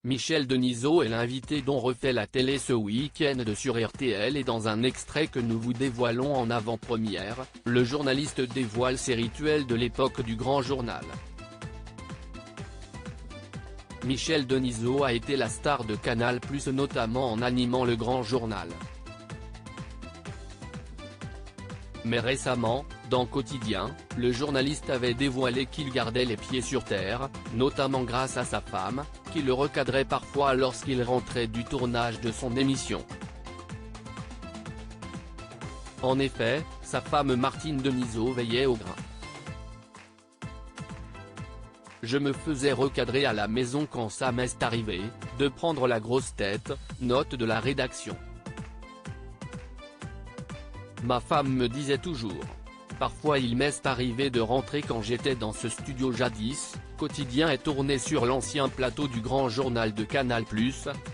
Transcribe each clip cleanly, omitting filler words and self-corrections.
Michel Denisot est l'invité dont refait la télé ce week-end sur RTL et dans un extrait que nous vous dévoilons en avant-première, le journaliste dévoile ses rituels de l'époque du Grand Journal. Michel Denisot a été la star de Canal+, notamment en animant le Grand Journal. Mais récemment, dans Quotidien, le journaliste avait dévoilé qu'il gardait les pieds sur terre, notamment grâce à sa femme, qui le recadrait parfois lorsqu'il rentrait du tournage de son émission. En effet, sa femme Martine Denisot veillait au grain. Je me faisais recadrer à la maison quand ça m'est arrivé, de prendre la grosse tête, note de la rédaction. Ma femme me disait toujours. Parfois il m'est arrivé de rentrer quand j'étais dans ce studio jadis, Quotidien est tourné sur l'ancien plateau du Grand Journal de Canal+,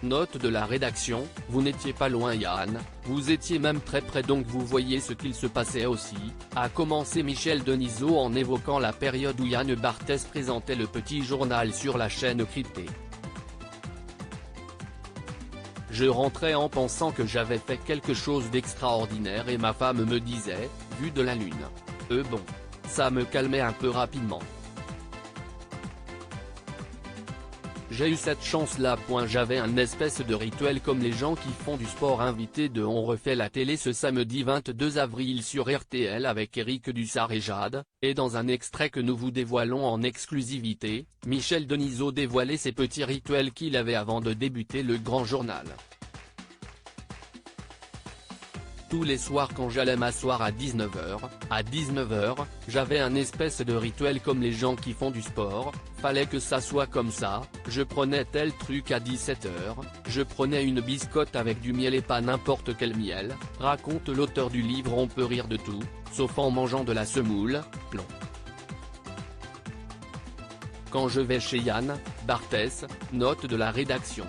note de la rédaction, vous n'étiez pas loin Yann, vous étiez même très près donc vous voyez ce qu'il se passait aussi, a commencé Michel Denisot en évoquant la période où Yann Barthès présentait le petit journal sur la chaîne cryptée. Je rentrais en pensant que j'avais fait quelque chose d'extraordinaire et ma femme me disait, vue de la lune. Bon. Ça me calmait un peu rapidement. J'ai eu cette chance-là. J'avais un espèce de rituel comme les gens qui font du sport. Invité de On refait la télé ce samedi 22 avril sur RTL avec Éric Dussart et Jade, et dans un extrait que nous vous dévoilons en exclusivité, Michel Denisot dévoilait ses petits rituels qu'il avait avant de débuter le Grand Journal. Tous les soirs quand j'allais m'asseoir à 19h, j'avais un espèce de rituel comme les gens qui font du sport, fallait que ça soit comme ça, je prenais tel truc à 17h, je prenais une biscotte avec du miel et pas n'importe quel miel, raconte l'auteur du livre On peut rire de tout, sauf en mangeant de la semoule, plomb. Quand je vais chez Yann Barthès, note de la rédaction.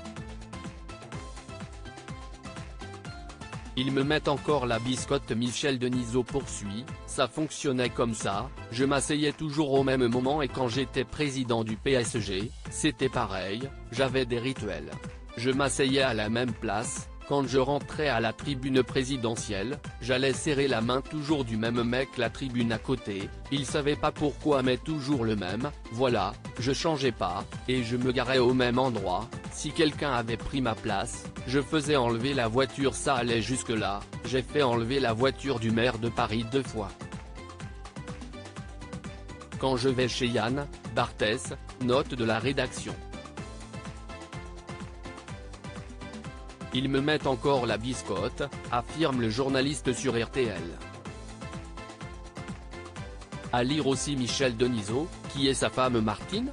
Ils me mettent encore la biscotte. Michel Denisot poursuit, ça fonctionnait comme ça, je m'asseyais toujours au même moment et quand j'étais président du PSG, c'était pareil, j'avais des rituels. Je m'asseyais à la même place, quand je rentrais à la tribune présidentielle, j'allais serrer la main toujours du même mec. La tribune à côté, il savait pas pourquoi mais toujours le même, voilà, je changeais pas, et je me garais au même endroit. Si quelqu'un avait pris ma place, je faisais enlever la voiture. Ça allait jusque là, j'ai fait enlever la voiture du maire de Paris 2 fois. Quand je vais chez Yann Barthès, note de la rédaction. Ils me mettent encore la biscotte, affirme le journaliste sur RTL. À lire aussi Michel Denisot, qui est sa femme Martine.